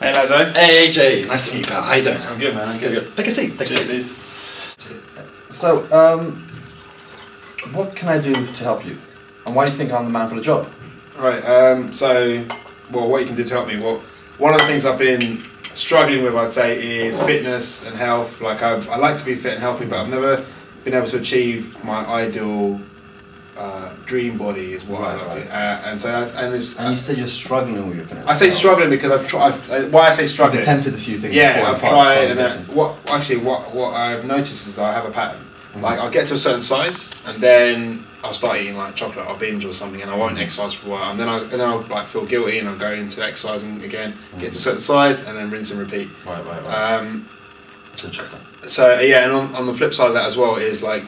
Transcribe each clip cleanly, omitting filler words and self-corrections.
Hey Lazo. Hey AJ, nice to meet you, pal. How you doing? I'm good, man. I'm good. Take a seat. Take a seat. Dude. So, what can I do to help you? And why do you think I'm the man for the job? Right. Well, what you can do to help me? Well, one of the things I've been struggling with, I'd say, is fitness and health. Like I like to be fit and healthy, but I've never been able to achieve my ideal dream body. Is what I like to. And you said you're struggling with your fitness. I say struggling because I've tried. Why I say struggling? You've attempted a few things. Yeah, I've tried, and what I've noticed is that I have a pattern. Like I'll get to a certain size, and then I'll start eating like chocolate or binge or something, and I won't exercise for a while, and then I'll like feel guilty, and I'll go into exercising again, get to a certain size, and then rinse and repeat. Right. That's interesting. So yeah, and on the flip side of that as well is like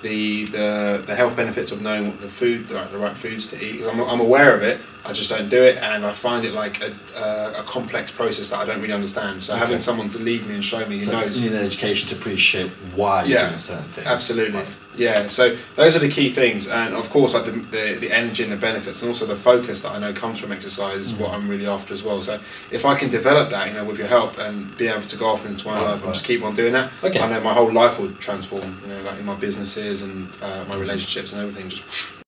the health benefits of knowing what the right foods to eat. I'm aware of it, I just don't do it, and I find it like a complex process that I don't really understand. So having someone to lead me and show me who knows. You need an education to appreciate why you're doing certain things. Absolutely. Right. Yeah, so those are the key things, and of course like the energy and the benefits, and also the focus that I know comes from exercise is what I'm really after as well. So if I can develop that, you know, with your help and be able to go off into my life and just keep on doing that, I know my whole life will transform, you know, like in my businesses and my relationships and everything. Just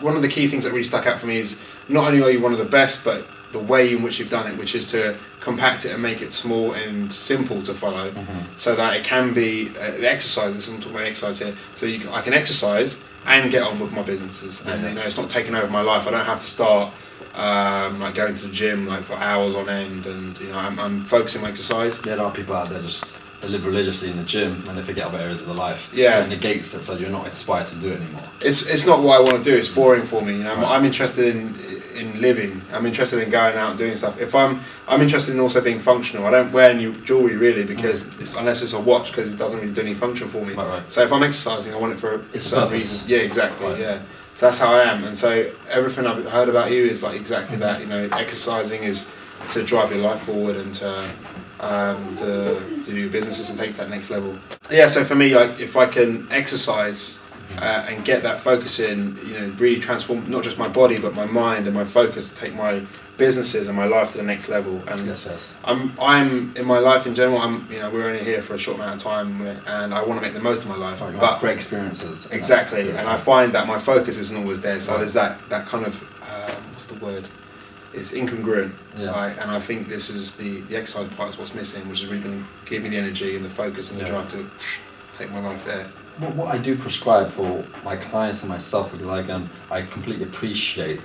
one of the key things that really stuck out for me is not only are you one of the best, but the way in which you've done it, which is to compact it and make it small and simple to follow, so that it can be the exercises. I'm talking about exercise here, so I can exercise and get on with my businesses, and you know, it's not taking over my life. I don't have to start like going to the gym like for hours on end, and you know, I'm focusing on exercise. There are people out there they live religiously in the gym and they forget about areas of their life. Yeah. So it negates it, so you're not inspired to do it anymore. It's not what I want to do. It's boring for me. You know, I'm interested in living. I'm interested in going out and doing stuff. If I'm interested in also being functional. I don't wear any jewelry really because unless it's a watch, because it doesn't really do any function for me. Right. So if I'm exercising, I want it for a certain reason. Yeah, exactly. Right. Yeah. So that's how I am. And so everything I've heard about you is like exactly that. You know, exercising is to drive your life forward and to do businesses and take to that next level. Yeah, so for me, like if I can exercise and get that focus in, you know, really transform not just my body but my mind and my focus to take my businesses and my life to the next level. And I'm in my life in general. You know, we're only here for a short amount of time, and I want to make the most of my life. But great experiences. Exactly, and I find that my focus isn't always there. So there's that kind of what's the word? It's incongruent, right? And I think this is the exercise part is what's missing, which is really going to give me the energy and the focus and the drive to take my life there. What I do prescribe for my clients and myself, because I completely appreciate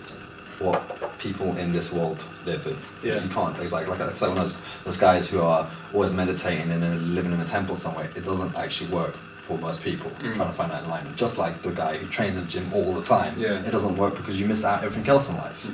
what people in this world live in. Yeah. You can't, it's like one of those guys who are always meditating and then living in a temple somewhere. It doesn't actually work for most people, trying to find that alignment. Just like the guy who trains in the gym all the time. It doesn't work because you miss out everything else in life.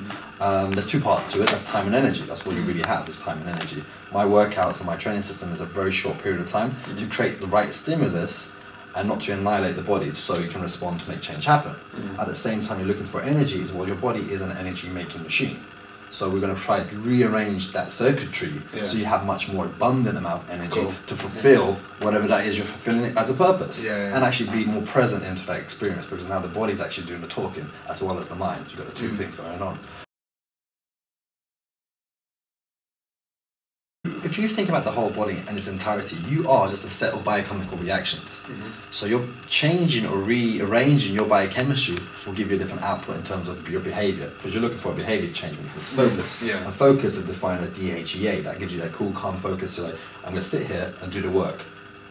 There's two parts to it. That's time and energy. That's what you really have, is time and energy. My workouts and my training system is a very short period of time to create the right stimulus and not to annihilate the body, so you can respond to make change happen. At the same time, you're looking for energy. Well, your body is an energy making machine. So we're going to try to rearrange that circuitry so you have much more abundant amount of energy to fulfill whatever that is you're fulfilling it as a purpose. And actually be more present into that experience, because now the body's actually doing the talking as well as the mind. You've got the two things going on. If you think about the whole body in its entirety, you are just a set of biochemical reactions. So you're changing or rearranging your biochemistry will give you a different output in terms of your behavior, because you're looking for a behavior change when it comes to focus. And focus is defined as DHEA. That gives you that cool, calm focus. So like, I'm going to sit here and do the work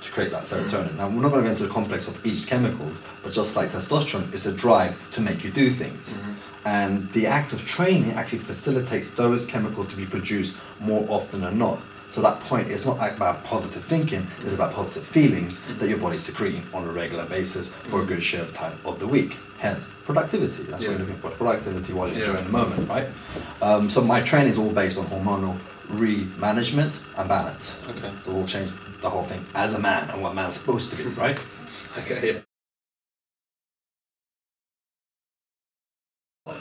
to create that serotonin. Now, we're not going to go into the complex of each chemicals, but just like testosterone, it's a drive to make you do things. And the act of training actually facilitates those chemicals to be produced more often than not. So that point is not about positive thinking, it's about positive feelings that your body's secreting on a regular basis for a good share of time of the week. Hence, productivity. That's what you're looking for, productivity while you're enjoying the moment, right? So my training is all based on hormonal re-management and balance. So we'll change the whole thing as a man and what man's supposed to be, right?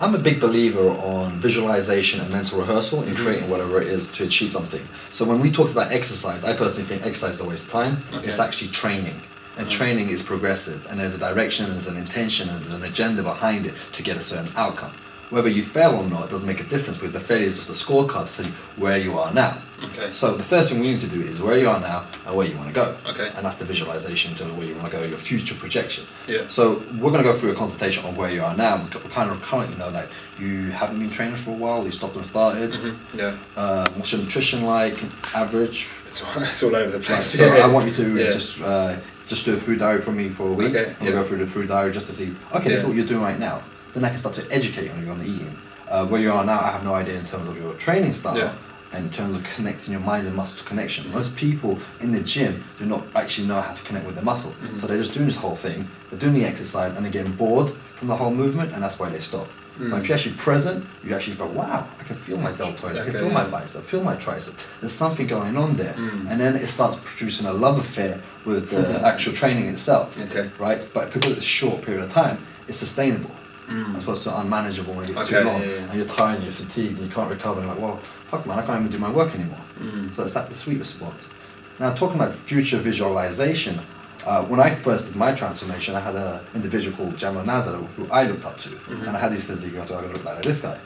I'm a big believer on visualization and mental rehearsal in creating whatever it is to achieve something. So when we talked about exercise, I personally think exercise is a waste of time. It's actually training. And training is progressive, and there's a direction, and there's an intention, and there's an agenda behind it to get a certain outcome. Whether you fail or not, it doesn't make a difference because the failure is just a scorecard to tell you where you are now. Okay. So the first thing we need to do is where you are now and where you want to go. Okay. And that's the visualization to where you want to go, your future projection. Yeah. So we're going to go through a consultation on where you are now. We kind of currently know that you haven't been training for a while, you stopped and started. Mm-hmm. Yeah. What's your nutrition like, average? It's all over the place. So yeah. I want you to just do a food diary for me for a week. Okay. We'll go through the food diary just to see, okay, this is Yeah. what you're doing right now. Then I can start to educate on you on the eating. Where you are now, I have no idea in terms of your training style. Yeah. And in terms of connecting your mind and muscle to connection. Most people in the gym do not actually know how to connect with their muscle. Mm-hmm. So they're just doing this whole thing, they're doing the exercise and they're getting bored from the whole movement and that's why they stop. But if you're actually present, you actually go, wow, I can feel my deltoid, I can feel my bicep, feel my tricep. There's something going on there. And then it starts producing a love affair with the actual training itself. Okay. Right? But because it's a short period of time, it's sustainable. As opposed to unmanageable when it gets too long and you're tired and you're fatigued and you can't recover and you're like, well, fuck man, I can't even do my work anymore. So it's that the sweet spot. Now talking about future visualization, when I first did my transformation, I had an individual called Lazo who I looked up to, and I had his physique, and I was like, I look like this guy.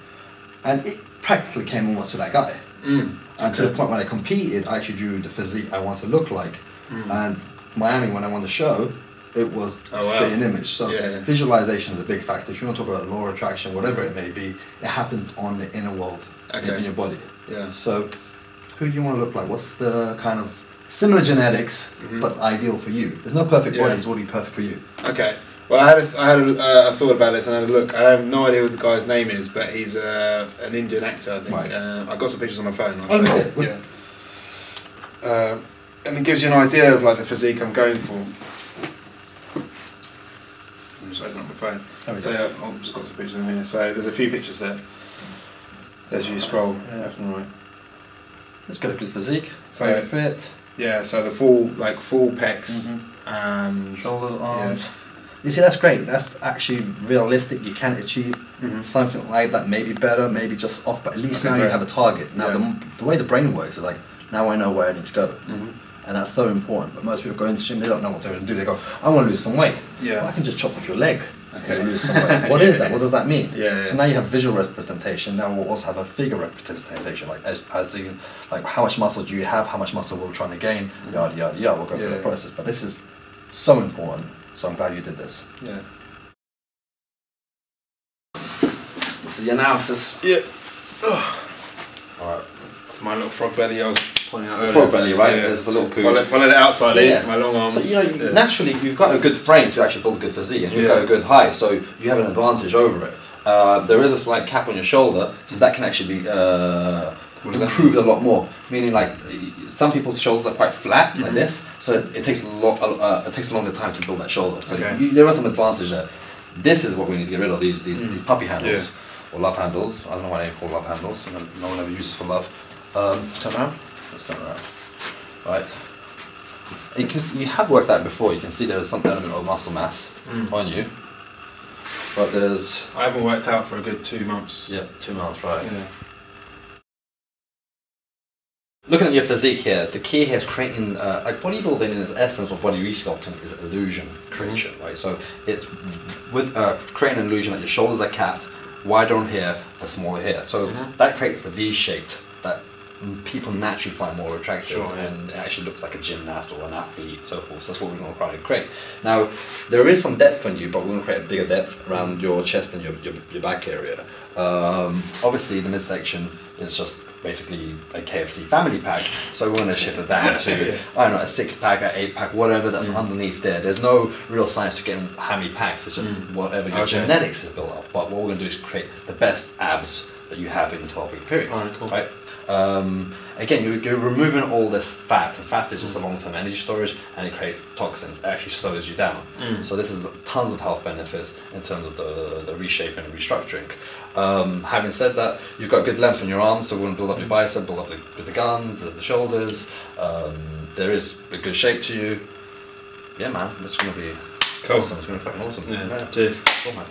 And it practically came almost to that guy. And to the point when I competed, I actually drew the physique I want to look like. And Miami, when I won the show, it was spitting image. So visualization is a big factor. If you want to talk about law of attraction, whatever it may be, it happens on the inner world in your body. Yeah. So who do you want to look like? What's the kind of similar genetics, but ideal for you? There's no perfect bodies. What will be perfect for you? Okay. Well, I had a thought about this and I had a look. I have no idea what the guy's name is, but he's an Indian actor, I think. Right. I got some pictures on my phone. Oh, is it? Yeah. And it gives you an idea of like the physique I'm going for. I'm just opening up my phone. So yeah, I've just got some pictures in here. So there's a few pictures there. As you scroll left and right. It's got a good physique. So very fit. Yeah. So the full pecs and Shoulders, arms. You see, that's great. That's actually realistic. You can achieve something like that. Maybe better, maybe just off, but at least now you have a target. Now the way the brain works is like, now I know where I need to go. And that's so important. But most people go into the gym, they don't know what they're going to do. They go, I want to lose some weight. Yeah. Well, I can just chop off your leg. Okay. And lose some weight. What is that? What does that mean? So now you have visual representation. Now we'll also have a figure representation. Like as you, like how much muscle do you have? How much muscle we're trying to gain? Yada yada yada. We'll go through the process. But this is so important. So I'm glad you did this. Yeah. This is the analysis. Yeah. Alright. So my little frog belly I was pointing out earlier. Frog belly, right? Yeah. There's a little poo. If I let it out slightly, my long arms. So you know, naturally you've got a good frame to actually build a good physique and you've got a good height, so you have an advantage over it. There is a slight cap on your shoulder, so that can actually be improved a lot more. Meaning, like some people's shoulders are quite flat, like this, so it takes a longer time to build that shoulder. So there are some advantages there. This is what we need to get rid of, these puppy handles or love handles. I don't know why they're called love handles. No one ever uses for love. Turn around. Let's turn around. Right. You have worked out before. You can see there is some element of muscle mass on you, but there's. I haven't worked out for a good 2 months. Yeah, 2 months, right? Yeah. Looking at your physique here, the key here is creating, like bodybuilding in its essence or body resculpting is illusion creation, right? So it's with creating an illusion that your shoulders are capped, wider on here and smaller here. So that creates the V-shaped that people naturally find more attractive and it actually looks like a gymnast or an athlete, so forth. So that's what we're going to try to create. Now, there is some depth on you, but we're going to create a bigger depth around your chest and your back area. Obviously, the midsection is just basically a KFC family pack, so we're going to shift it down to I don't know, a 6-pack, an 8-pack, whatever that's underneath there. There's no real science to getting how many packs. It's just whatever your genetics is built up. But what we're going to do is create the best abs that you have in a 12-week period. Right? Again, you're removing all this fat, and fat is just a long-term energy storage, and it creates toxins. It actually slows you down. So this is tons of health benefits in terms of the reshaping and restructuring. Having said that, you've got good length in your arms, so we're going to build up your bicep, build up the guns, the shoulders. There is a good shape to you. Yeah, man, it's going to be awesome. It's going to be fucking awesome. Yeah. Cheers. Cool, man.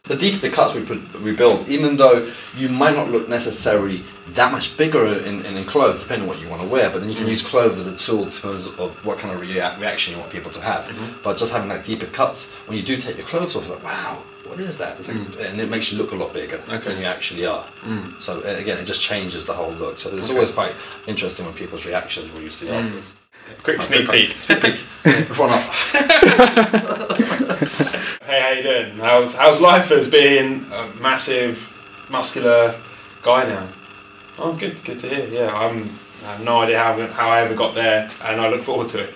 The deeper the cuts we build, even though you might not look necessarily that much bigger in clothes, depending on what you want to wear, but then you can use clothes as a tool in terms of what kind of reaction you want people to have. But just having like deeper cuts, when you do take your clothes off, like, wow, what is that? And it makes you look a lot bigger than you actually are. So again, it just changes the whole look. So it's always quite interesting when people's reactions when you see afterwards. Quick sneak peek. Before and after. Hey, how you doing? How's life as being a massive, muscular guy now? Oh, good to hear. Yeah, I have no idea how I ever got there, and I look forward to it.